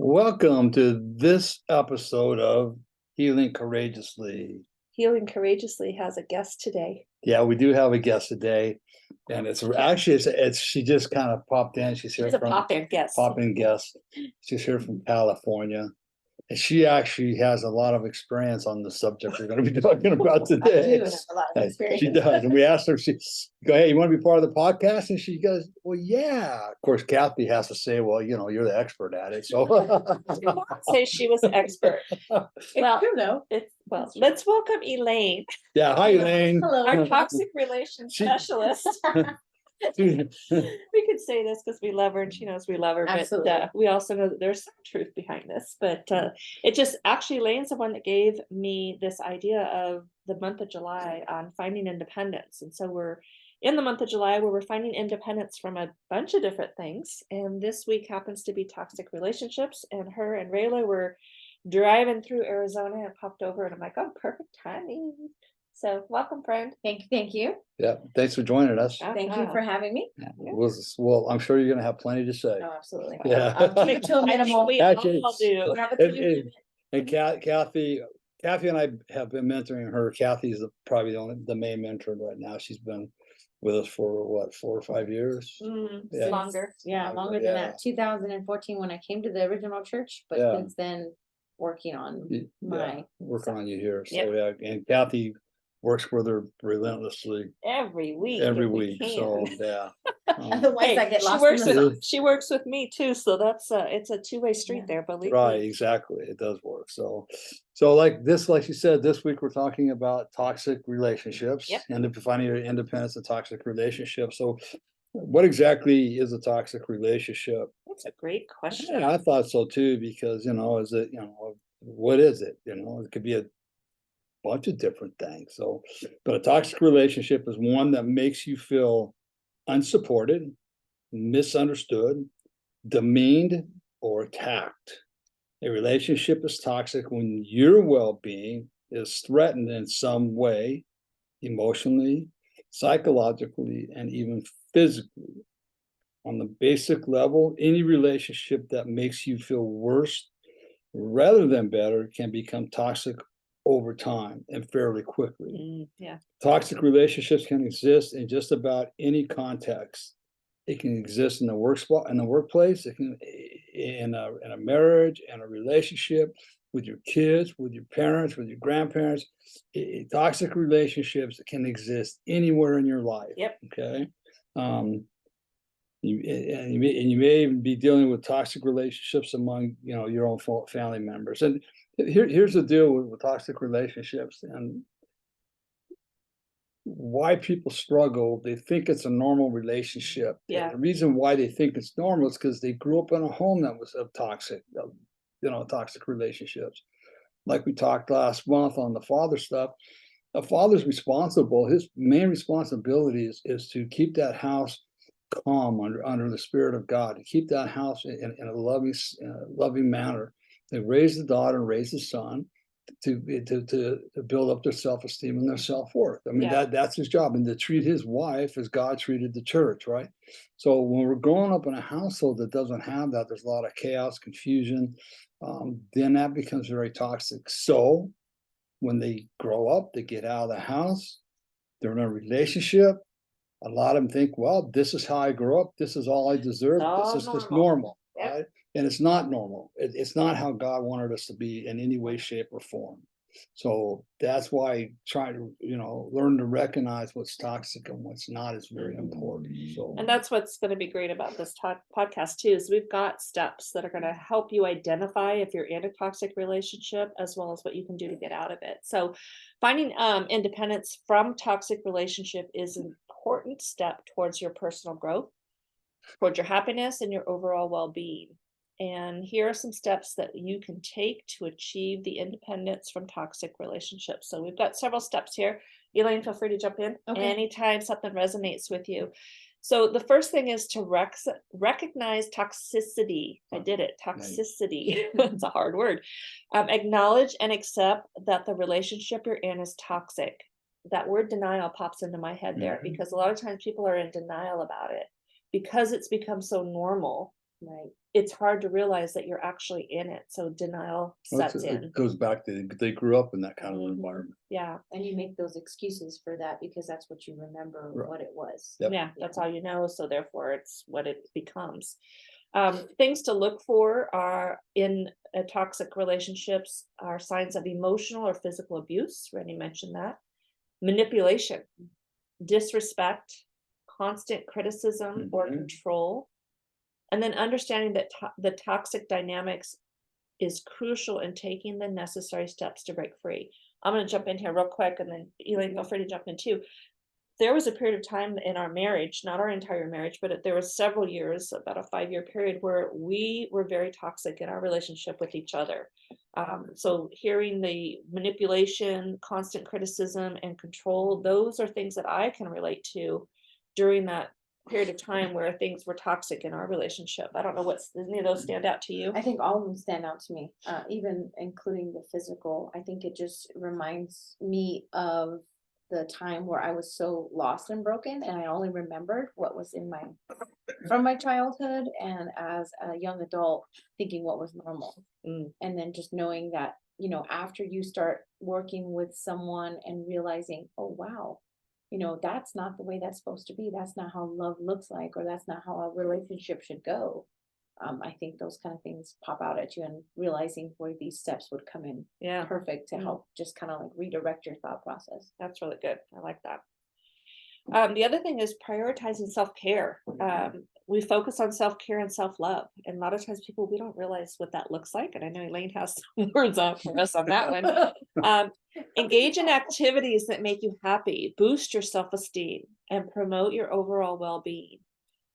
Welcome to this episode of Healing Courageously. Healing Courageously has a guest today. Yeah, we do have a guest today, and it's she just kind of popped in. She's here She's a from pop-in guest. pop-in guest. She's here from California, and she actually has a lot of experience on the subject we're going to be talking about I today. do have a lot of experience. She does, and we asked her. She go, "Hey, you want to be part of the podcast?" And she goes, "Well, yeah." Of course, Kathy has to say, "Well, you're the expert at it." So Say she was an expert. Well, true though. Let's welcome Elaine, yeah, hi, Elaine. Hello. our toxic relation specialist. We could say this because we love her and she knows we love her, Absolutely. but we also know that there's some truth behind this. But it just actually Elaine's the one that gave me this idea of the month of July on finding independence. And so we're in the month of July where we're finding independence from a bunch of different things. And this week happens to be toxic relationships. And her and Rayla were driving through Arizona and popped over, and I'm like, oh, perfect timing. So welcome, friend. Thank you. Yeah, thanks for joining us. Thank you for having me. Well, I'm sure you're going to have plenty to say. Oh, absolutely. Yeah. I'll keep it to a minimal. We Actually, all do. Have it to a minute. And Kathy and I have been mentoring her. Kathy's probably the main mentor right now. She's been with us for what, 4 or 5 years? Yeah. Longer. Yeah, longer than that. 2014 when I came to the original church, but Yeah. since then working on Yeah, working on you here. So Yep. yeah, and Kathy works with her relentlessly every week. every if we week. can. So yeah. Otherwise I get she lost works in the with she works with me too, so that's it's a two-way street there, believe Right, me. exactly. It does work. So like you said, this week we're talking about toxic relationships. Yep. And finding your independence in toxic relationships. So what exactly is a toxic relationship? That's a great question. Yeah, I thought so too, because is it, what is it? It could be a bunch of different things. So, but a toxic relationship is one that makes you feel unsupported, misunderstood, demeaned, or attacked. A relationship is toxic when your well-being is threatened in some way, emotionally, psychologically, and even physically. On the basic level, any relationship that makes you feel worse rather than better can become toxic over time and fairly quickly. Yeah. Toxic relationships can exist in just about any context. It can exist in the workplace. It can in a marriage and a relationship with your kids, with your parents, with your grandparents. Toxic relationships can exist anywhere in your life. Yep. Okay. You may even be dealing with toxic relationships among your own family members. And here's the deal with toxic relationships and why people struggle. They think it's a normal relationship. Yeah. And the reason why they think it's normal is because they grew up in a home that was toxic relationships. Like we talked last month on the father stuff. A father's responsible. His main responsibility is to keep that house calm under the spirit of God, to keep that house in a loving manner, to raise the daughter and raise the son, to build up their self-esteem and their self-worth. I mean, that's his job, and to treat his wife as God treated the church, right? So when we're growing up in a household that doesn't have that, there's a lot of chaos, confusion, then that becomes very toxic. So when they grow up, they get out of the house, they're in a relationship. A lot of them think, well, this is how I grew up. This is all I deserve. This is just normal, right? And it's not normal. It's not how God wanted us to be in any way, shape, or form. So that's why trying to, learn to recognize what's toxic and what's not is very important. So, And that's what's going to be great about this podcast too, is we've got steps that are going to help you identify if you're in a toxic relationship, as well as what you can do to get out of it. So finding independence from toxic relationship is an important step towards your personal growth, towards your happiness and your overall well-being. And here are some steps that you can take to achieve the independence from toxic relationships. So we've got several steps here. Elaine, feel free to jump in anytime something resonates with you. So the first thing is to recognize toxicity. I did it. Toxicity. It's a hard word. Acknowledge and accept that the relationship you're in is toxic. That word denial pops into my head there because a lot of times people are in denial about it because it's become so normal Right. it's hard to realize that you're actually in it. So denial Well, sets in. it goes back to, they grew up in that kind of Mhm. environment. Yeah. And you make those excuses for that because that's what you remember Right. what it was. Yep. Yeah, that's all you know. So therefore it's what it becomes. Things to look for are in toxic relationships are signs of emotional or physical abuse. Randy mentioned that. Manipulation, disrespect, constant criticism or Mhm. control. And then understanding that the toxic dynamics is crucial in taking the necessary steps to break free. I'm going to jump in here real quick and then Elaine, feel free to jump in too. There was a period of time in our marriage, not our entire marriage, but there was several years, about a 5-year period, where we were very toxic in our relationship with each other. So hearing the manipulation, constant criticism, and control, those are things that I can relate to during that period of time where things were toxic in our relationship. I don't know what's any of those stand out to you. I think all of them stand out to me, even including the physical. I think it just reminds me of the time where I was so lost and broken, and I only remembered what was in my from my childhood and as a young adult thinking what was normal. Mm. And then just knowing that, after you start working with someone and realizing, oh wow, that's not the way that's supposed to be. That's not how love looks like, or that's not how a relationship should go. I think those kind of things pop out at you, and realizing where these steps would come in Yeah, perfect to Mm. help just kind of like redirect your thought process. that's really good. I like that. The other thing is prioritizing self-care. We focus on self-care and self-love. And a lot of times people, we don't realize what that looks like. And I know Elaine has some words on for us on that one. Engage in activities that make you happy, boost your self-esteem, and promote your overall well-being.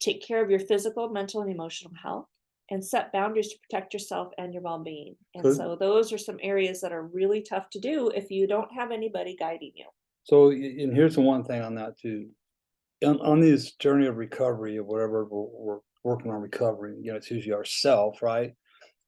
Take care of your physical, mental, and emotional health, and set boundaries to protect yourself and your well-being. And Good. so those are some areas that are really tough to do if you don't have anybody guiding you. So, and here's the one thing on that too. On this journey of recovery or whatever we're working on recovery, it's usually ourself, right?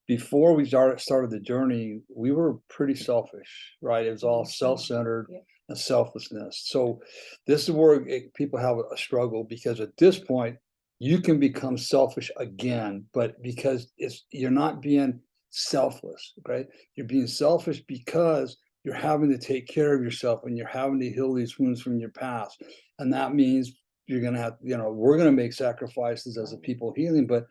Before we started the journey, we were pretty selfish, right? It was all self-centered Yeah. and selflessness. So this is where people have a struggle, because at this point you can become selfish again, but because you're not being selfless, right? You're being selfish because you're having to take care of yourself and you're having to heal these wounds from your past. And that means you're going to have, we're going to make sacrifices as a people healing, but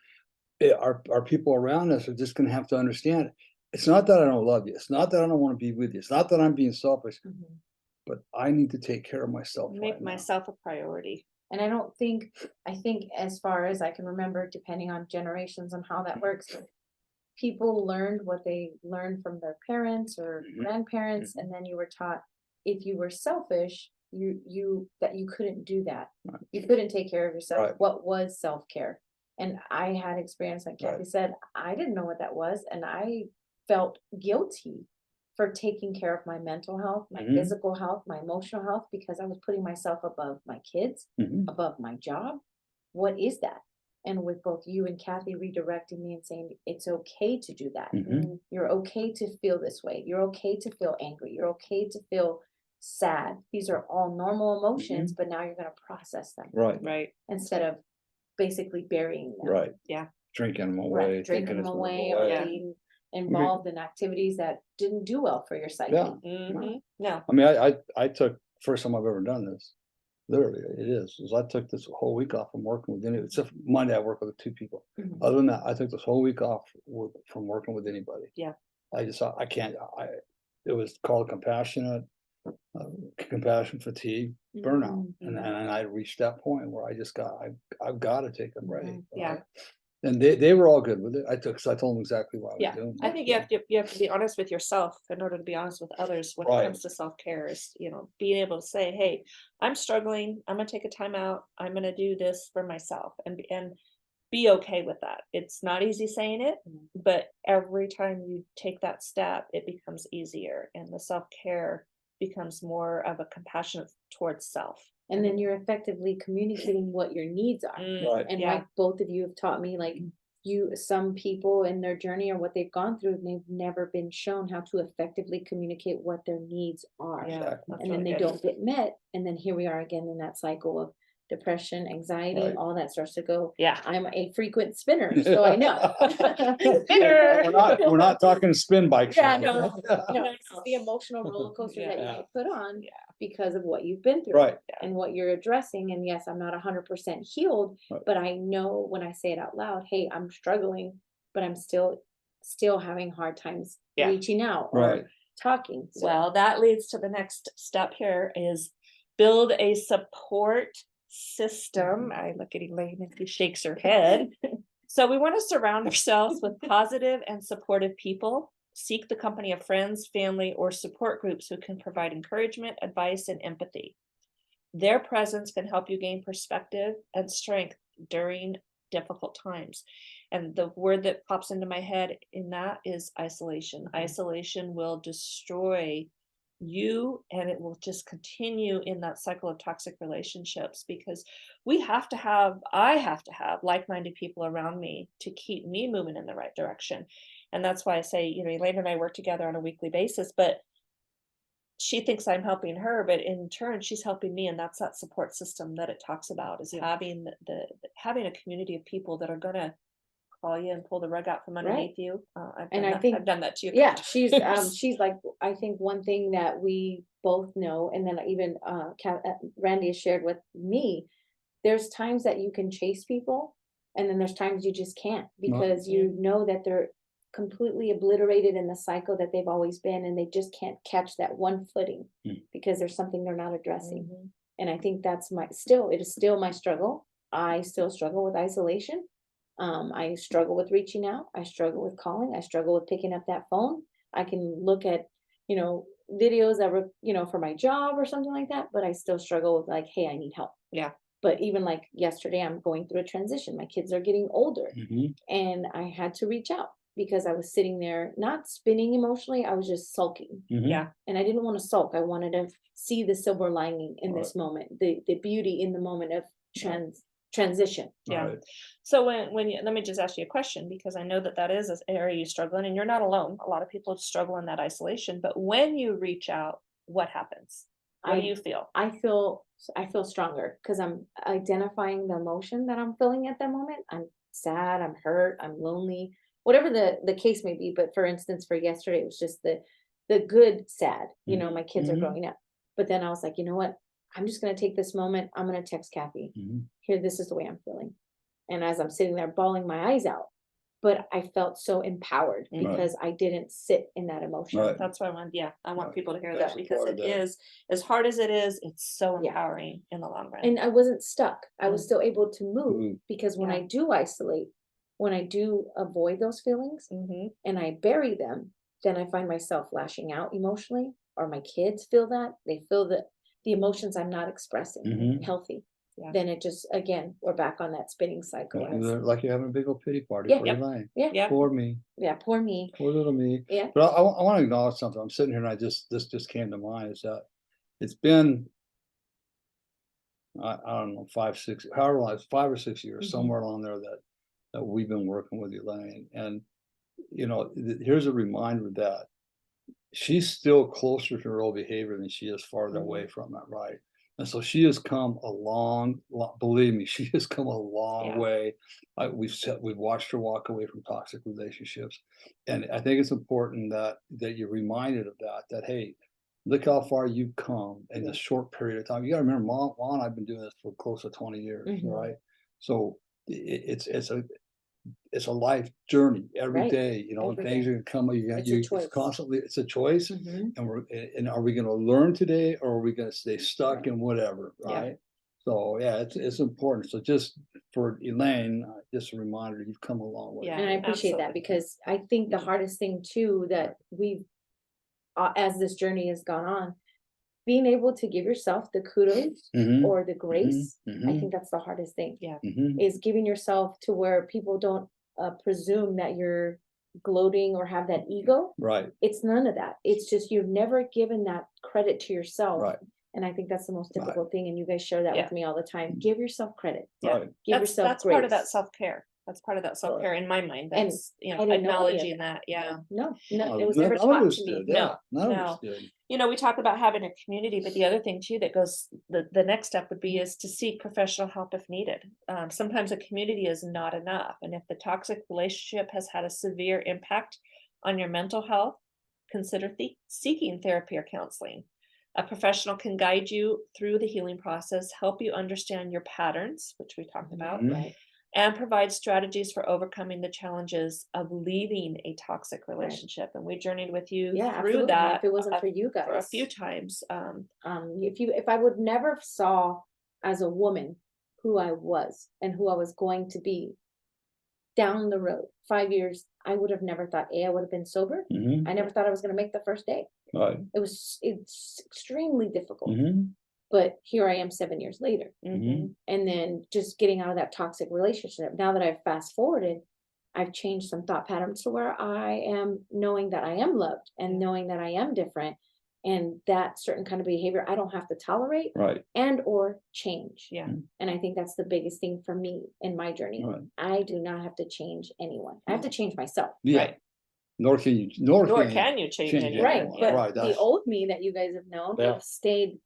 our people around us are just going to have to understand, it's not that I don't love you. It's not that I don't want to be with you. It's not that I'm being selfish, Mhm. but I need to take care of myself Make right now. myself a priority. And I think as far as I can remember, depending on generations and how that works, people learned what they learned from their parents or Mhm. grandparents, and then you were taught if you were selfish, that you couldn't do that. Right. You couldn't take care of yourself. Right. What was self-care? And I had experience, like Kathy Right. said, I didn't know what that was, and I felt guilty for taking care of my mental health, my Mhm. physical health, my emotional health, because I was putting myself above my kids, Mhm. above my job. What is that? And with both you and Kathy redirecting me and saying it's okay to do that. Mhm. You're okay to feel this way. You're okay to feel angry. You're okay to feel sad. These are all normal emotions, but now you're going to process them Right. Right. instead of basically burying them. Right. Yeah. Drinking them Right. away, Drinking thinking them it's gonna go away or Yeah. getting involved in activities that didn't do well for your psyche. Yeah. No. I mean, I took, first time I've ever done this. Literally, it is I took this whole week off from working with anybody. Except Monday, I work with 2 people. Mhm. Other than that, I took this whole week off from working with anybody. Yeah. I can't. It was called compassion fatigue, burnout, Mhm. and I reached that point where I've got to take a break. Mhm. Yeah. right? And they were all good with it. So I told them exactly what I was Yeah. doing. I think you have to be honest with yourself in order to be honest with others when it Right. comes to self-care is, being able to say, hey, I'm struggling. I'm gonna take a time out. I'm gonna do this for myself and be okay with that. It's not easy saying it, but every time you take that step, it becomes easier and the self-care becomes more of a compassion towards self. And then you're effectively communicating what your needs are. Right. And Yeah. like both of you have taught me, like some people in their journey or what they've gone through, they've never been shown how to effectively communicate what their needs are. Yeah. Exactly. That's And then really they good. don't get met. And then here we are again in that cycle of depression, anxiety, Right. all that starts to go. Yeah. I'm a frequent spinner, so I know. We're not talking spin bikes. Yeah, here. no, no, it's the emotional roller coaster that you Yeah. get put on Yeah. because of what you've been through. Right. And what you're addressing. And yes, I'm not 100% healed, Right. but I know when I say it out loud, hey, I'm struggling, but I'm still having hard times Yeah. reaching out or Right. talking. So, Well, that leads to the next step here is build a support system. I look at Elaine and she shakes her head. So we want to surround ourselves with positive and supportive people. Seek the company of friends, family, or support groups who can provide encouragement, advice, and empathy. Their presence can help you gain perspective and strength during difficult times. And the word that pops into my head in that is isolation. Isolation will destroy you, and it will just continue in that cycle of toxic relationships, because I have to have like-minded people around me to keep me moving in the right direction. And that's why I say, Elaine and I work together on a weekly basis, but she thinks I'm helping her, but in turn she's helping me. And that's that support system that it talks about, is having having a community of people that are gonna call you and pull the rug out from underneath you. And I think I've done that too. yeah, she's like, I think one thing that we both know, and then even Randy has shared with me, there's times that you can chase people, and then there's times you just can't, because you know that they're completely obliterated in the cycle that they've always been, and they just can't catch that one footing because there's something they're not addressing. And I think that's it is still my struggle. I still struggle with isolation. I struggle with reaching out. I struggle with calling. I struggle with picking up that phone. I can look at, videos that were, for my job or something like that, but I still struggle with like, hey, I need help. Yeah. But even like yesterday, I'm going through a transition. My kids are getting older, and I had to reach out because I was sitting there not spinning emotionally. I was just sulking. Yeah. And I didn't want to sulk. I wanted to see the silver lining in this moment, the beauty in the moment of transition. Yeah. Right. So when you, let me just ask you a question, because I know that is an area you struggle in, and you're not alone. A lot of people struggle in that isolation. But when you reach out, what happens? What do you feel? I feel stronger because I'm identifying the emotion that I'm feeling at that moment. I'm sad, I'm hurt, I'm lonely, whatever the case may be. But for instance, for yesterday, it was just the good sad. My kids are growing up. But then I was like, you know what? I'm just going to take this moment. I'm going to text Kathy. Here, this is the way I'm feeling. And as I'm sitting there bawling my eyes out, but I felt so empowered because I didn't sit in that emotion. Right. That's what I want people to hear That's that, because it part of that. is, as hard as it is, it's so empowering in the long run. And I wasn't stuck. I was still able to move because when I do isolate, when I do avoid those feelings and I bury them, then I find myself lashing out emotionally, or my kids feel that. They feel the emotions I'm not expressing healthy. Yeah. Then it just, again, we're back on that spinning cycle. Like you're having a big old pity party Yeah. for Elaine. Yeah. Poor me. Yeah, poor me. Poor little me. Yeah. But I want to acknowledge something. I'm sitting here and this just came to mind, is that it's been, I don't know, 5 or 6 years, somewhere along there that we've been working with Elaine. And, here's a reminder that she's still closer to her old behavior than she is farther away from it, right? And so she has come a long, believe me, she has come a long way. We've watched her walk away from toxic relationships. And I think it's important that you're reminded of that, hey, look how far you've come in this short period of time. You got to remember, Mom and I've been doing this for close to 20 years, right? So it's a life journey every day, and things are gonna come. It's a choice, and are we gonna learn today, or are we gonna stay stuck in whatever, right? So it's important. So just for Elaine, just a reminder, you've come a long way. Yeah. And I appreciate that, because I think the hardest thing too that we've as this journey has gone on, being able to give yourself the kudos or the grace, I think that's the hardest thing. Yeah. Is giving yourself to where people don't presume that you're gloating or have that ego. Right. It's none of that. It's just you've never given that credit to yourself. Right. And I think that's the most difficult thing. And you guys share that with me all the time. Give yourself credit. Yeah. Give yourself that's grace. part of that self-care. That's part of that self-care in my mind. And That's, you I know, didn't know any of acknowledging that. Yeah. No, No, it was none never of taught us to me. did, No, yeah, none of us no. did. You know, we talk about having a community, but the other thing too that goes, the next step would be is to seek professional help if needed. Sometimes a community is not enough. And if the toxic relationship has had a severe impact on your mental health, consider seeking therapy or counseling. A professional can guide you through the healing process, help you understand your patterns, which we talked about, Mhm. Right. and provide strategies for overcoming the challenges of leaving a toxic relationship. And we journeyed with you Yeah, through absolutely. that If it wasn't for you for a guys, few times. if I would never saw as a woman who I was and who I was going to be down the road, 5 years, I would have never thought, I would have been sober. Mhm. I never thought I was going to make the first day. Right. It's extremely difficult, Mhm. but here I am 7 years later. Mhm. And then just getting out of that toxic relationship. Now that I've fast forwarded, I've changed some thought patterns to where I am knowing that I am loved and knowing that I am different, and that certain kind of behavior I don't have to tolerate Right. and or change. Yeah. And I think that's the biggest thing for me in my journey. Right. I do not have to change anyone. I have to change myself. Yeah. Right. Nor can you, Nor can you change anyone. Right. anyone. But Right, the that's- old me that you guys have known Yeah. have stayed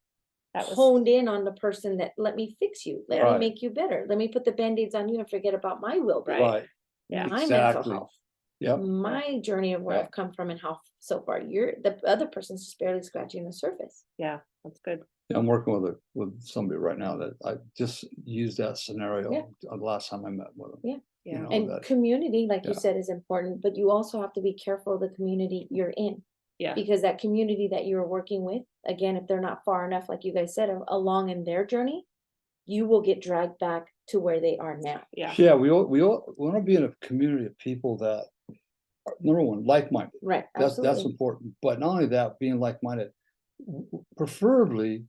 That was honed in on the person that let me fix you, let Right. me make you better, let me put the band-aids on you and forget about my well-being, Right. Right. Yeah. my mental Exactly. health, Yep. my journey of where Yeah. I've come from and how so far the other person's just barely scratching the surface. yeah, that's good. Yeah, I'm working with somebody right now that I just used that scenario Yeah. the last time I met with them. Yeah. You Yeah. know, And that, community, like you yeah. said, is important, but you also have to be careful of the community you're in, Yeah. because that community that you're working with, again, if they're not far enough, like you guys said, along in their journey, you will get dragged back to where they are now. Yeah. yeah, we want to be in a community of people that are, number one, like-minded. Right. That's Absolutely. important. But not only that, being like-minded, preferably,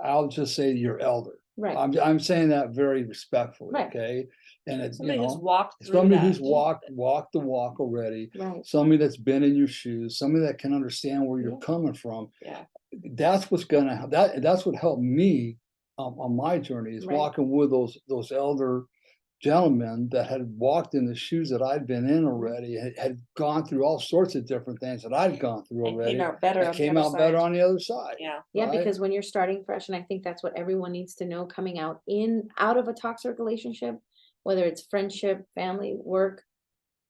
I'll just say your elder. Right. I'm saying that very respectfully, Right. okay? And it's, Somebody you who's know, walked through somebody that. who's walked the walk already, Right. somebody that's been in your shoes, somebody that can understand where you're Yeah. coming from. Yeah. That's what's that's what helped me on my journey, is Right. walking with those elder gentlemen that had walked in the shoes that I'd been in already, had gone through all sorts of different things that I'd gone through And already. came out better and on the came other out better side. on the other side. Yeah. Yeah, right? because when you're starting fresh, and I think that's what everyone needs to know coming out of a toxic relationship, whether it's friendship, family, work,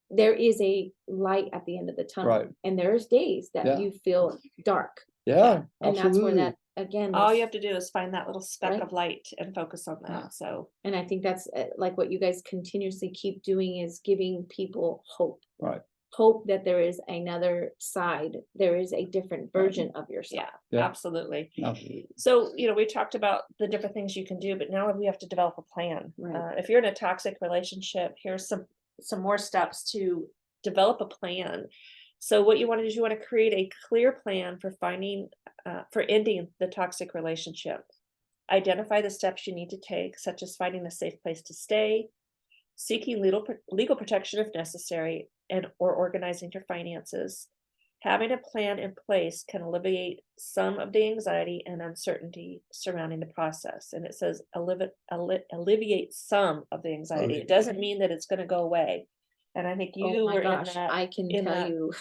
there is a light at the end of the tunnel. Right. And there's days that Yeah. you feel dark. Yeah, And that's where absolutely. that, again, All you this- have to do is find that little speck Right. of light and focus on that. Yeah. So and I think that's like what you guys continuously keep doing is giving people hope. Right. Hope that there is another side, there is a different version of yourself. yeah, Yeah. absolutely. Absolutely. So, you know, we talked about the different things you can do, but now we have to develop a plan. Right. If you're in a toxic relationship, here's some more steps to develop a plan. So what you want to do is you want to create a clear plan for ending the toxic relationship. Identify the steps you need to take, such as finding a safe place to stay, seeking legal protection if necessary, or organizing your finances. Having a plan in place can alleviate some of the anxiety and uncertainty surrounding the process. And it says alleviate some of the anxiety. It doesn't mean that it's going to go away. And I think you Oh my were gosh, in that. I can in tell that- you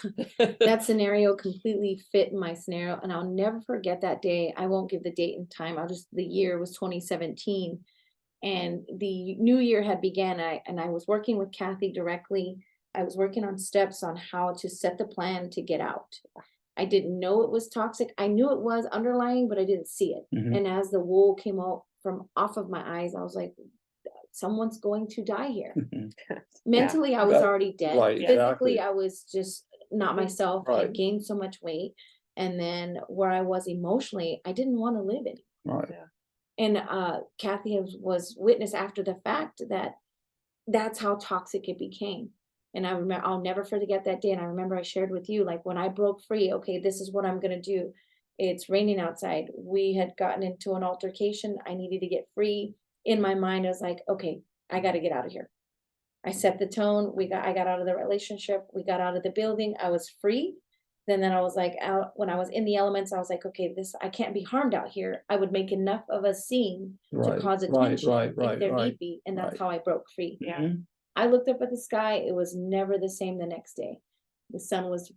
that scenario completely fit my scenario, and I'll never forget that day. I won't give the date and time. The year was 2017, and the new year had began. I was working with Kathy directly. I was working on steps on how to set the plan to get out. I didn't know it was toxic. I knew it was underlying, but I didn't see it. Mhm. And as the wool came out from off of my eyes, I was like, someone's going to die here. Mentally, I was That- already dead. right, Physically, exactly. I was just not myself. I Right. had gained so much weight. And then where I was emotionally, I didn't want to live anymore. Right. And Kathy was witness after the fact that that's how toxic it became. And I remember, I'll never forget that day. And I remember I shared with you, like when I broke free, okay, this is what I'm going to do. It's raining outside. We had gotten into an altercation. I needed to get free. In my mind, I was like, okay, I got to get out of here. I set the tone. I got out of the relationship. We got out of the building. I was free. Then I was like when I was in the elements, I was like, okay, I can't be harmed out here. I would make enough of a scene to Right. cause Right. attention Right. if Right. there Right. need be. And that's right. how I broke free. Yeah. Mhm. I looked up at the sky, it was never the same the next day. The sun was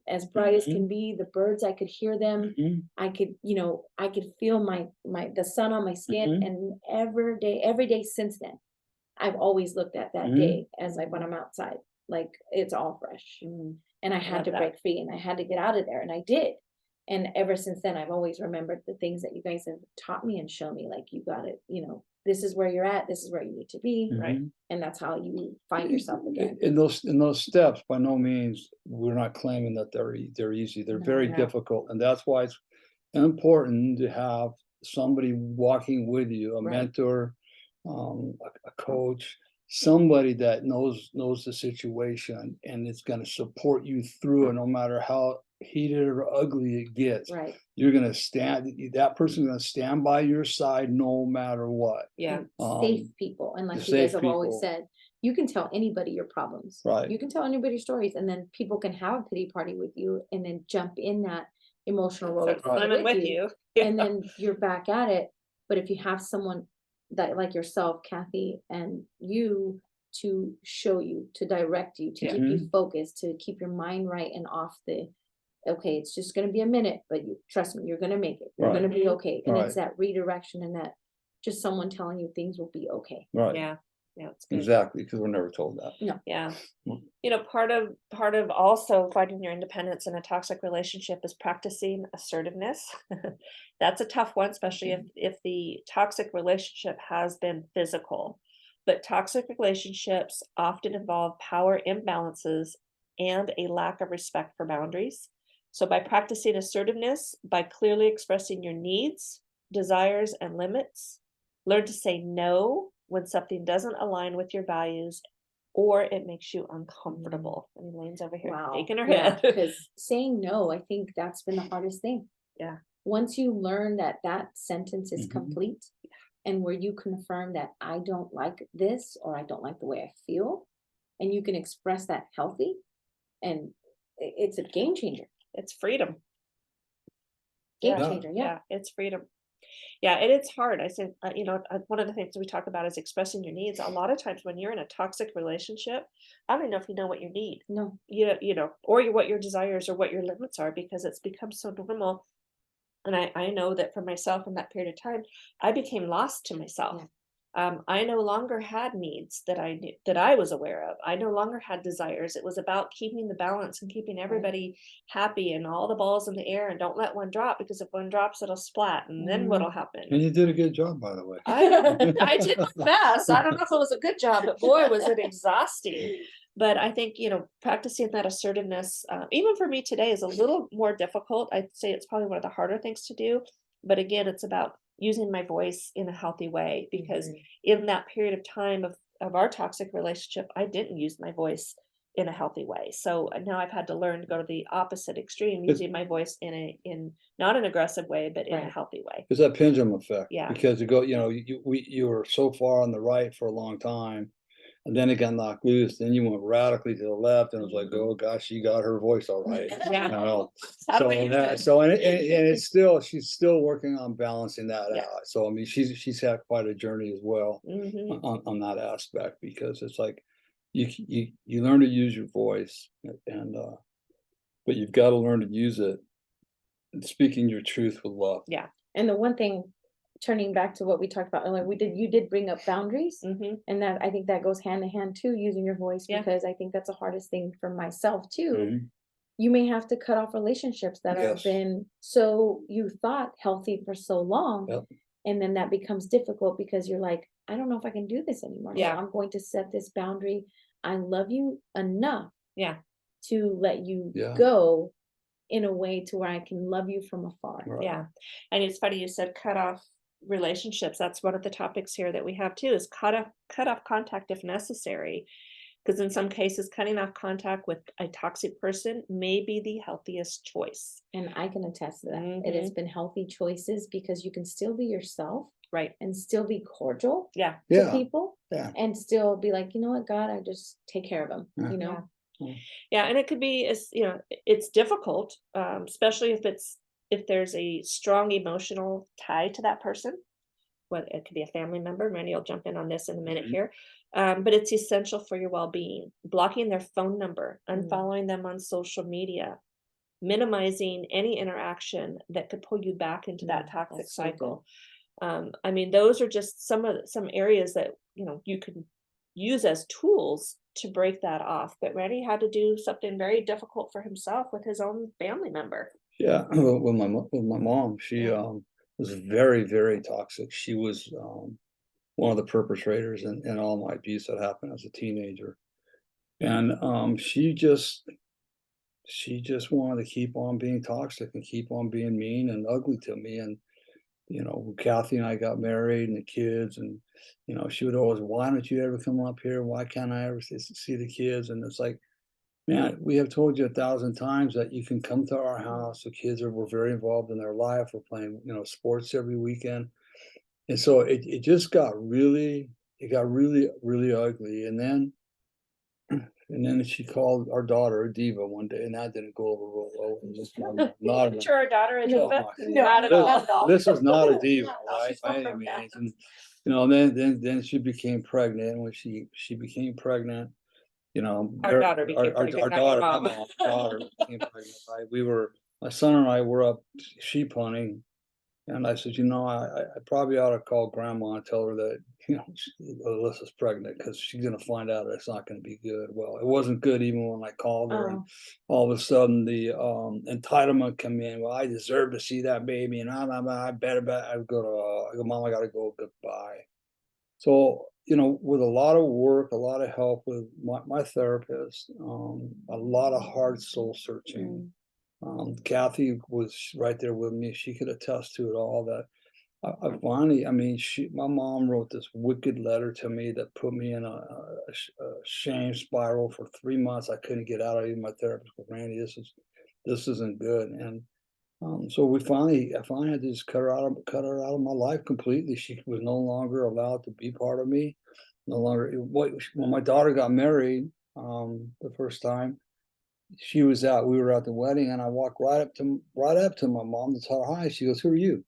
as bright as can be, the birds, I could hear them. Mhm. I could, I could feel the sun on my skin. Mhm. And every day since then, I've always looked at that Mhm. day as like when I'm outside, like it's all fresh. And I had love to that. break free and I had to get out of there. And I did. And ever since then, I've always remembered the things that you guys have taught me and shown me, like you got it, this is where you're at, this is where you need to be. Right. Mhm. And that's how you find yourself again. In those steps, by no means, we're not claiming that they're easy. They're No, very no. difficult, and that's why it's important to have somebody walking with you, a Right. mentor, a coach, somebody that knows the situation and is going to support you through it, no matter how heated or ugly it gets. Right. You're going to that person's going to stand by your side no matter what. Yeah. And safe Um, people. And like the you guys safe have always people. said, you can tell anybody your problems. Right. You can tell anybody stories, and then people can have a pity party with you and then jump in that emotional roller Start coaster swimming with you. and then you're back at it. But if you have someone that like yourself, Kathy, and you to show you, to direct you, to Yeah. keep you focused, to keep your mind right and off the okay, it's just gonna be a minute, but you trust me, you're gonna make it. You're Right. gonna be okay. And it's Right. that redirection and that just someone telling you things will be okay. Right. Yeah. Yeah, it's good. Exactly, because we're never told that. Yeah. Mm. Part of also finding your independence in a toxic relationship is practicing assertiveness. That's a tough one, especially if the toxic relationship has been physical. But toxic relationships often involve power imbalances and a lack of respect for boundaries. So by practicing assertiveness, by clearly expressing your needs, desires, and limits, learn to say no when something doesn't align with your values or it makes you uncomfortable. And Elaine's over here Wow. shaking her Yeah, head. because saying no, I think that's been the hardest thing. Yeah. Once you learn that that sentence is Mhm. complete and where you confirm that I don't like this or I don't like the way I feel, and you can express that healthy, and it's a game changer. It's freedom. Game Yeah. changer. Yeah. It's freedom. Yeah, and it's hard. I said, one of the things we talk about is expressing your needs. A lot of times when you're in a toxic relationship, I don't know if you know what you need. No. Or what your desires or what your limits are, because it's become so normal. And I know that for myself in that period of time, I became lost to myself. I no longer had needs that I was aware of. I no longer had desires. It was about keeping the balance and keeping everybody happy and all the balls in the air, and don't let one drop, because if one drops, it'll splat, and then what'll happen? And you did a good job, by the way. I did my best. I don't know if it was a good job, but boy, was it exhausting. But I think, practicing that assertiveness, even for me today, is a little more difficult. I'd say it's probably one of the harder things to do. But again, it's about using my voice in a healthy way, because in that period of time of our toxic relationship, I didn't use my voice in a healthy way. So now I've had to learn to go to the opposite extreme, using my voice in not an aggressive way, but in a Right. healthy way. It's that pendulum effect. Yeah. Because you were so far on the right for a long time, and then it got knocked loose. Then you went radically to the left, and it was like, oh gosh, she got her voice all right. Yeah. You know? How do So I use that, it? so and it's still she's still working on balancing that Yeah. out. So I mean, she's had quite a journey as well Mhm. on that aspect, because it's like you learn to use your voice, and but you've got to learn to use it, speaking your truth with love. Yeah. And the one thing, turning back to what we talked about earlier, you did bring up boundaries. Mhm. And that I think that goes hand in hand too, using your voice, Yeah. because I think that's the hardest thing for myself too. Mhm. You may have to cut off relationships that have Yes. been so you thought healthy for so long. Yep. And then that becomes difficult because you're like, I don't know if I can do this anymore. So Yeah. I'm going to set this boundary. I love you enough Yeah. to let you Yeah. go in a way to where I can love you from afar. Right. Yeah. And it's funny you said cut off relationships. That's one of the topics here that we have too, is cut off contact if necessary. Because in some cases, cutting off contact with a toxic person may be the healthiest choice. And I can attest to that. It has been healthy choices because you can still be yourself Right. and still be cordial Yeah. to Yeah. people Yeah. and still be like, you know what, God, I just take care of them, Yeah. you know? Yeah. And it could be, it's difficult, especially if there's a strong emotional tie to that person. what it could be a family member. Randy will jump in on this in a minute here. But it's essential for your well-being. Blocking their phone number, unfollowing them on social media, minimizing any interaction that could pull you back into that toxic that's so good. cycle. I mean, those are just some areas that, you know, you can use as tools to break that off. But Randy had to do something very difficult for himself with his own family member. Yeah, with my mom, she Yeah. was very, very toxic. She was one of the perpetrators in all my abuse that happened as a teenager. And she just wanted to keep on being toxic and keep on being mean and ugly to me. And you know, Kathy and I got married and the kids, and you know, she would always, why don't you ever come up here? Why can't I ever see the kids? And it's like, man, we have told you 1,000 times that you can come to our house. The kids were very involved in their life. We're playing, you know, sports every weekend. And so it just got really, really ugly. And then she called our daughter a diva one day, and that didn't go over real well. It just not To our daughter, a No, diva? no, Not at not all. at all. this is not a diva, No, right? she's By not any from that. means. And you know, then she became pregnant. And when she became pregnant, you know, Our daughter became our pregnant, not your daughter, mom. my daughter became pregnant. Right? My son and I were up sheep hunting, and I said, you know, I probably ought to call grandma and tell her that, you know, Alyssa's pregnant, because she's going to find out it's not going to be good. Well, it wasn't good even when I called her, and all of a sudden the entitlement come in. Well, I deserve to see that baby, and I better bet I go, Mom, I got to go, goodbye. So, you know, with a lot of work, a lot of help with my therapist, a lot of hard soul searching. Kathy was right there with me. She could attest to it all. That I finally, I mean, my mom wrote this wicked letter to me that put me in a shame spiral for 3 months. I couldn't get out of it. Even my therapist goes, Randy, this isn't good. And so I finally had to just cut her out of my life completely. She was no longer allowed to be part of me. No longer. When my daughter got married, the first time, she was out. We were at the wedding, and I walked right up to my mom to tell her hi. She goes, "Who are you?"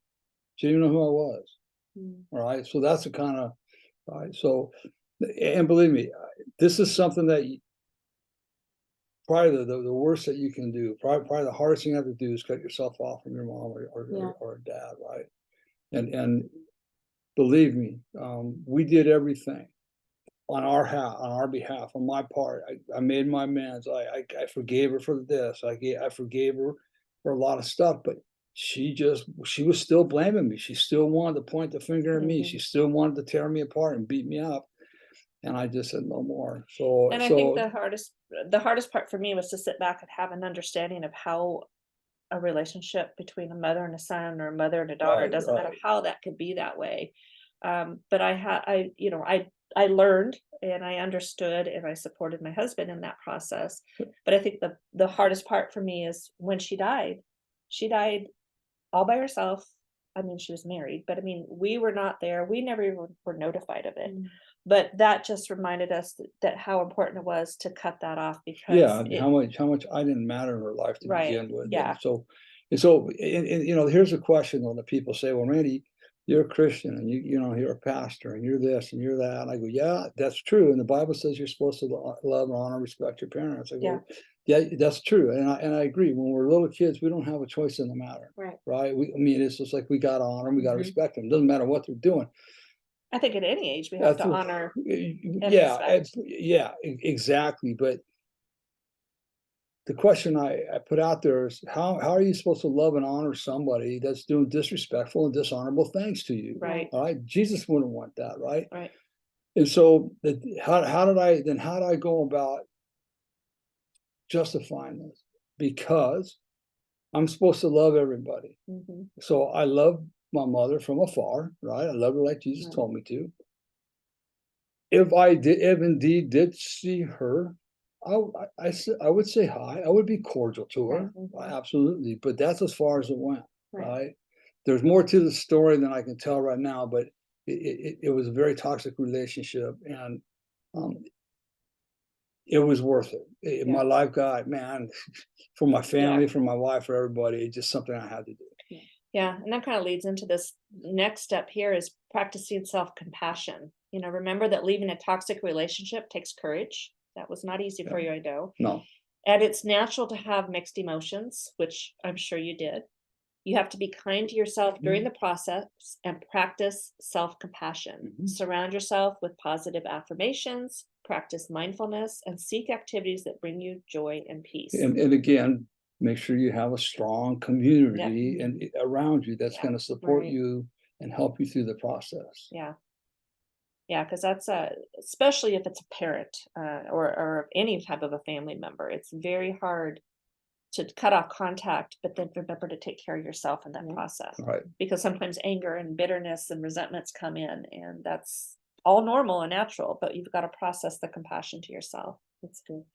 She didn't even know who I was. All right. So that's the kind of, right. So, and believe me, this is something that probably the worst that you can do. Probably the hardest thing you have to do is cut yourself off from your mom or dad. Right. And believe me, we did everything on our behalf, on my part. I made my amends. I forgave her for this. I forgave her for a lot of stuff, but she was still blaming me. She still wanted to point the finger at me. She still wanted to tear me apart and beat me up. And I just said no more. And I think the hardest part for me was to sit back and have an understanding of how a relationship between a mother and a son, or a mother and a daughter, right, doesn't matter right. how that could be that way. But you know, I learned and I understood and I supported my husband in that process. But I think the hardest part for me is when she died. She died all by herself. I mean, she was married, but I mean, we were not there. We never even were notified of it. But that just reminded us that how important it was to cut that off, because Yeah, and how much I didn't matter in her life to right, begin with. yeah, And you know, here's a question when the people say, well, Randy, you're a Christian, and you know, you're a pastor, and you're this and you're that. And I go, yeah, that's true. And the Bible says you're supposed to love and honor, respect your parents. I yeah, go, yeah, that's true. And I agree. When we're little kids, we don't have a choice in the matter. Right. Right. I mean, it's just like we got to honor them, we got to Mhm. respect them. Doesn't matter what they're doing. I think at any age we have to That's honor and yeah, respect. exactly. But the question I put out there is, how are you supposed to love and honor somebody that's doing disrespectful and dishonorable things to you? Right, All right. Jesus wouldn't want that, right? right, And so how did I go about justifying this? Because I'm supposed to love everybody. So I love my mother from afar, right? I love her like Jesus Right. told me to. If indeed did see her, I would say hi. I would be cordial to Right. her, absolutely. But that's as far as it went, Right. right? There's more to the story than I can tell right now, but it was a very toxic relationship, and um, it was worth it. My life got, man, for my yeah. family, for my wife, for everybody. It's just something I had to do. Yeah, and that kind of leads into this next step here is practicing self-compassion. Remember that leaving a toxic relationship takes courage. That was not easy for you, I know. No. And it's natural to have mixed emotions, which I'm sure you did. You have to be kind to yourself during the process and practice self-compassion. Mhm. Surround yourself with positive affirmations, practice mindfulness, and seek activities that bring you joy and peace. And again, make sure you have a strong community and around you that's Yeah. going to support Right. you and help you through the process. Yeah. Yeah, because that's especially if it's a parent or any type of a family member, it's very hard to cut off contact, but then remember to take care of yourself in that Yeah. process. Right. Because sometimes anger and bitterness and resentments come in, and that's all normal and natural, but you've got to process the compassion to yourself. That's good.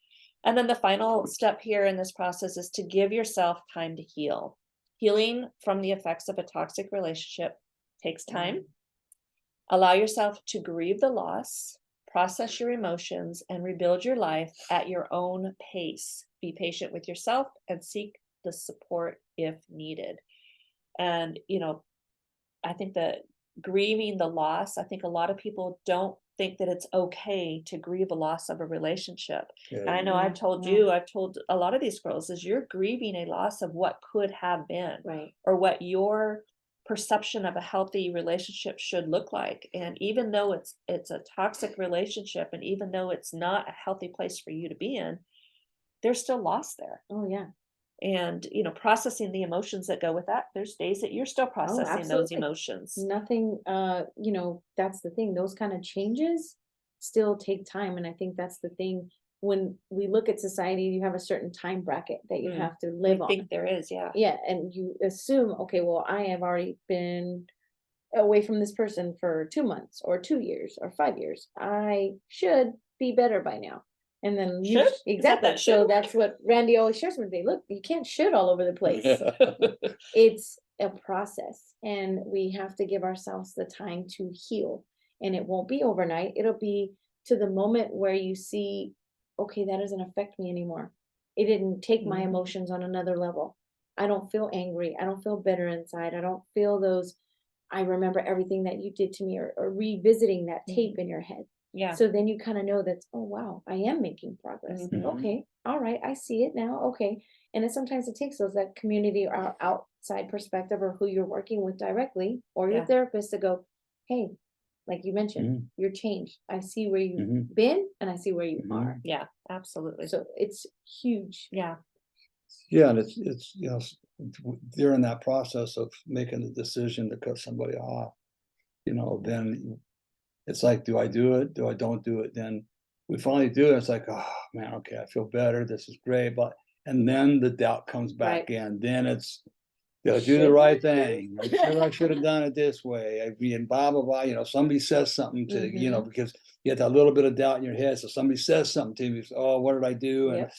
And then the final step here in this process is to give yourself time to heal. Healing from the effects of a toxic relationship takes time. Allow yourself to grieve the loss, process your emotions, and rebuild your life at your own pace. Be patient with yourself and seek the support if needed. And, I think that grieving the loss, I think a lot of people don't think that it's okay to grieve a loss of a relationship. And I know Yeah, I've told no. you, I've told a lot of these girls, is you're grieving a loss of what could have been Right. or what your perception of a healthy relationship should look like. And even though it's a toxic relationship, and even though it's not a healthy place for you to be in, there's still loss there. Oh, yeah. And processing the emotions that go with that, there's days that you're still processing those absolutely. emotions. Nothing, that's the thing. Those kind of changes still take time. And I think that's the thing. When we look at society, you have a certain time bracket that you Mm. have to I live on. think there is, yeah. Yeah. And you assume, okay, well, I have already been away from this person for 2 months or 2 years or 5 years. I should be better by now. And then you Should? Is that exactly. that So should? that's what Randy always shares with me. Look, you can't should all over the place. It's a process, and we have to give ourselves the time to heal. And it won't be overnight. It'll be to the moment where you see, okay, that doesn't affect me anymore. It didn't take my Mhm. emotions on another level. I don't feel angry. I don't feel bitter inside. I don't feel those I remember everything that you did to me, or revisiting that tape in your head. Yeah. So then you kind of know that, oh, wow, I am making progress. Mhm. Okay. All right. I see it now. Okay. And it sometimes it takes those that community or outside perspective, or who you're working with directly, or your Yeah. therapist, to go, hey, like you mentioned, Mhm. you're changed. I see where you've Mhm. been and I see where you Mhm. are. Yeah, absolutely. So it's huge. Yeah. Yeah, and it's during that process of making the decision to cut somebody off, then it's like, do I do it? Do I don't do it? Then we finally do it. It's like, oh man, okay, I feel better. This is great. And then the doubt comes back Right. in. Then it's, did I do the Should right I? thing? I'm sure I should have done it this way. I mean, blah, blah, blah. Somebody says something to, Mhm. because you get that little bit of doubt in your head. So somebody says something to you, oh, what did I do? Yep.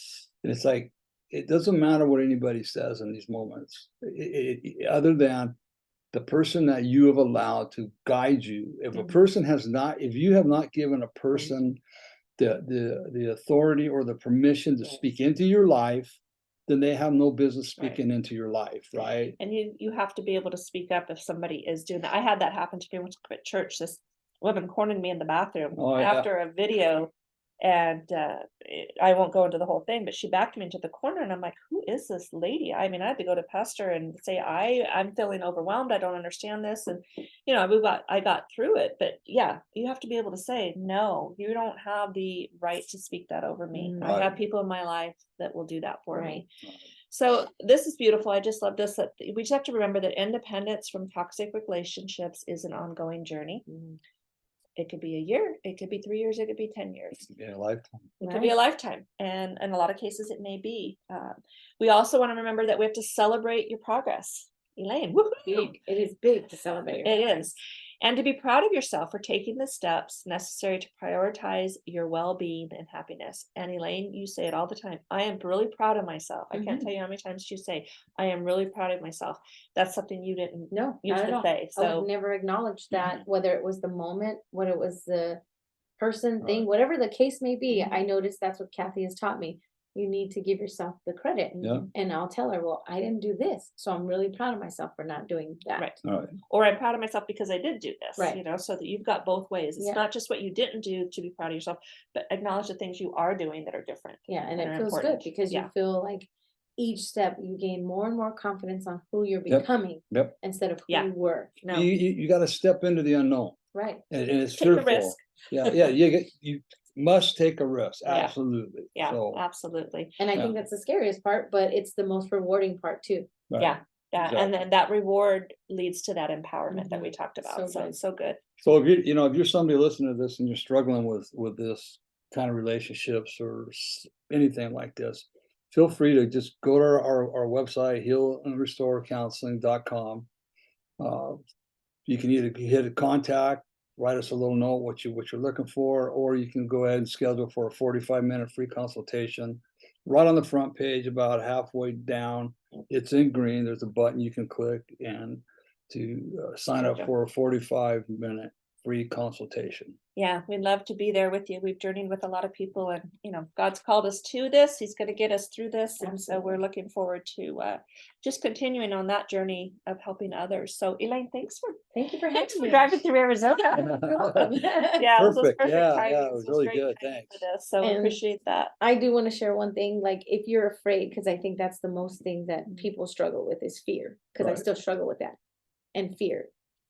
And it's like, it doesn't matter what anybody says in these moments, other than the person that you have allowed to guide you. If a Mhm. person if you have not given a person the authority or the permission to Yes. speak into your life, then they have no business Right. speaking into your life, right? And you have to be able to speak up if somebody is doing that. I had that happen to me once at church. This woman cornered me in the bathroom Oh, yeah. after a video, and I won't go into the whole thing, but she backed me into the corner, and I'm like, "Who is this lady?" I mean, I had to go to pastor and say, I'm feeling overwhelmed. I don't understand this." And I got through it. But yeah, you have to be able to say, "No, you don't have the right to speak that over me. Mm. I have Right. people in my life that will do that for Right. me." So this is beautiful. I just love this. That we just have to remember that independence from toxic relationships is an ongoing journey. Mhm. It could be a year, it could be 3 years, it could be 10 years. Yeah, lifetime. It could be a Right. lifetime, and in a lot of cases, it may be. We also want to remember that we have to celebrate your progress. Elaine, woohoo! Big. It is big to celebrate your It progress. is. And to be proud of yourself for taking the steps necessary to prioritize your well-being and happiness. And Elaine, you say it all the time. I am really proud of myself. I can't Mhm. tell you how many times you say, I am really proud of myself. That's something you didn't No, used not at to all. say. I would So never acknowledge that, whether it was the moment, what it was the person, thing, Right. whatever the case may be. Mhm. I noticed that's what Kathy has taught me. you need to give yourself the credit. Yeah. And I'll tell her, well, I didn't do this, so I'm really proud of myself for not doing that. Right. All right. Or I'm proud of myself because I did do this, Right. you know, so that you've got both ways. It's Yeah. not just what you didn't do to be proud of yourself, but acknowledge the things you are doing that are different. Yeah, and that it are feels good important. because you Yeah. feel like each step you gain more and more confidence on who you're Yep. becoming Yep. instead of who Yeah. you were. No, You got to step into the unknown, Right. and it's take a fearful. risk. Yeah. You must take a risk. Yeah. Absolutely. Yeah, So, absolutely. And I Yeah. think that's the scariest part, but it's the most rewarding part too. right. Yeah. Yeah. And Exactly. then that reward leads to that empowerment that we Mhm. talked about. So So good. it's so good. So if if you're somebody listening to this and you're struggling with this kind of relationships or anything like this, feel free to just go to our website, healandrestorecounseling.com. You can either hit a contact, write us a little note what you're looking for, or you can go ahead and schedule for a 45-minute free consultation. Right on the front page, about halfway down, it's in green. There's a button you can click and to sign up Gotcha. for a 45-minute free consultation. Yeah, we'd love to be there with you. We've journeyed with a lot of people, and you know, God's called us to this. He's going to get us through this, and so we're Absolutely. looking forward to just continuing on that journey of helping others. So, Elaine, Thank you for thanks having for me. driving through Arizona. You're welcome. Yeah, this was Perfect. perfect Yeah, timing. yeah, it This was was really great good. timing Thanks. for this. So And appreciate that. I do want to share one thing, like if you're afraid, because I think that's the most thing that people struggle with is fear, because I Right. still struggle with that. And fear.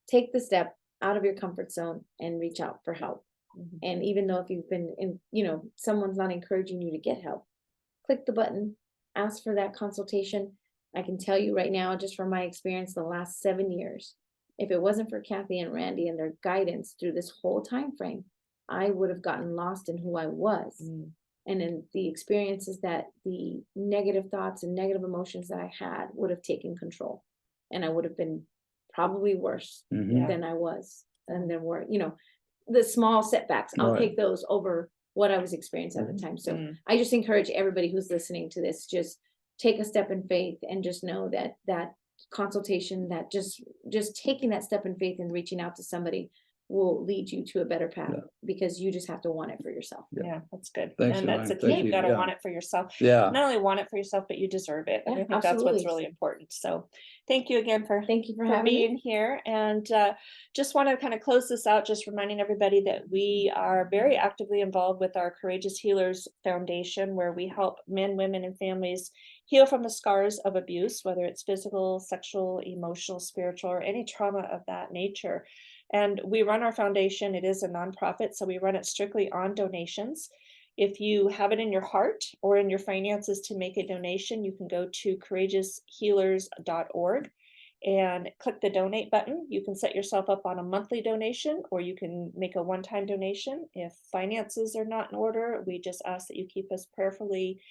Take the step out of your comfort zone and reach out for help. Mhm. And even though if you've been in, someone's not encouraging you to get help, click the button, ask for that consultation. I can tell you right now, just from my experience the last 7 years, if it wasn't for Kathy and Randy and their guidance through this whole time frame, I would have gotten lost in who I was. Mm. And in the experiences that the negative thoughts and negative emotions that I had would have taken control. And I would have been probably worse Mhm. than I was. And there were, the small setbacks, I'll Right. take those over what I was experiencing at the time. So I just encourage everybody who's listening to this, just take a step in faith and just know that that consultation, that just taking that step in faith and reaching out to somebody will lead you to a better path Yeah. because you just have to want it for yourself. Yeah. Yeah, that's good. Thanks, And that's the Elaine. key. Thank You you. got to Yeah. want it for yourself. Yeah. Not only want it for yourself, but you deserve it. And Yeah, I think that's what's absolutely. really important. So thank you again for Thank you for for having me. being here. And just want to kind of close this out, just reminding everybody that we are very actively involved with our Courageous Healers Foundation, where we help men, women, and families heal from the scars of abuse, whether it's physical, sexual, emotional, spiritual, or any trauma of that nature. And we run our foundation. It is a nonprofit, so we run it strictly on donations. If you have it in your heart or in your finances to make a donation, you can go to courageoushealers.org and click the donate button. You can set yourself up on a monthly donation, or you can make a one-time donation. If finances are not in order, we just ask that you keep us prayerfully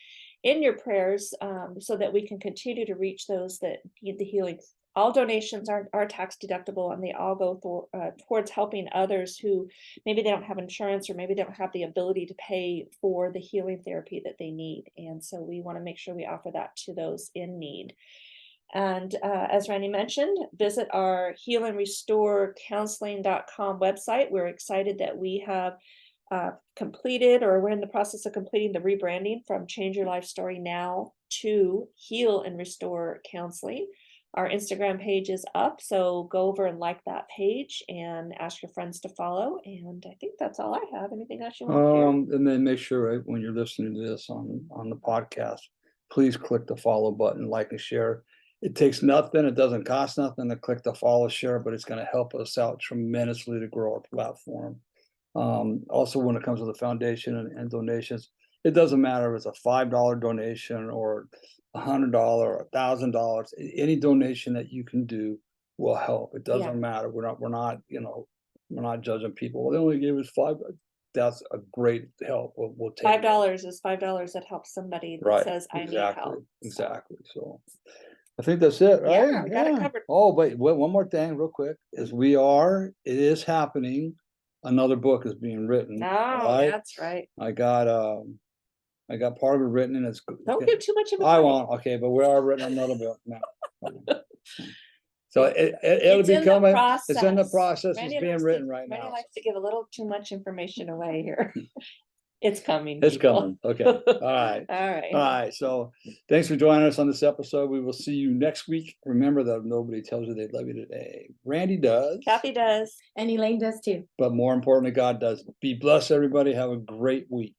in your prayers, so that we can continue to reach those that need the healing. All donations are tax deductible, and they all go towards helping others who maybe they don't have insurance or maybe they don't have the ability to pay for the healing therapy that they need. And so we want to make sure we offer that to those in need. And as Randy mentioned, visit our healandrestorecounseling.com website. We're excited that we have completed, or we're in the process of completing, the rebranding from Change Your Life Story Now to Heal and Restore Counseling. Our Instagram page is up, so go over and like that page and ask your friends to follow. And I think that's all I have. Anything else you want to share? And then make sure, right, when you're listening to this on the podcast, please click the follow button, like and share. It takes nothing. It doesn't cost nothing to click the follow, share, but it's going to help us out tremendously to grow our platform. Also, when it comes to the foundation and donations, it doesn't matter if it's a $5 donation or $100 or $1,000. Any donation that you can do will help. It doesn't Yeah. matter. We're not we're not judging people. Well, they only gave us $5. That's a great help. We'll take it. $5 is $5 that helps somebody that Right. says, I need Exactly. help. So, Exactly. So I think that's it, right? Yeah, we got it covered. Oh, wait, one more thing real quick is it is happening. Another book is being written. Oh, right? that's right. I got part of it written and it's Don't give too much of I it. won't. Okay, but we are written another book now. So it'll It's be in the coming. It's in the process. process. Randy It's being likes written to- right Randy now. likes to give a little too much information away here. It's coming. It's people. coming. Okay. All right. All right. All right. So thanks for joining us on this episode. We will see you next week. Remember that nobody tells you they love you today. Randy does. Kathy does. And Elaine does too. But more importantly, God does. Be blessed, everybody. Have a great week.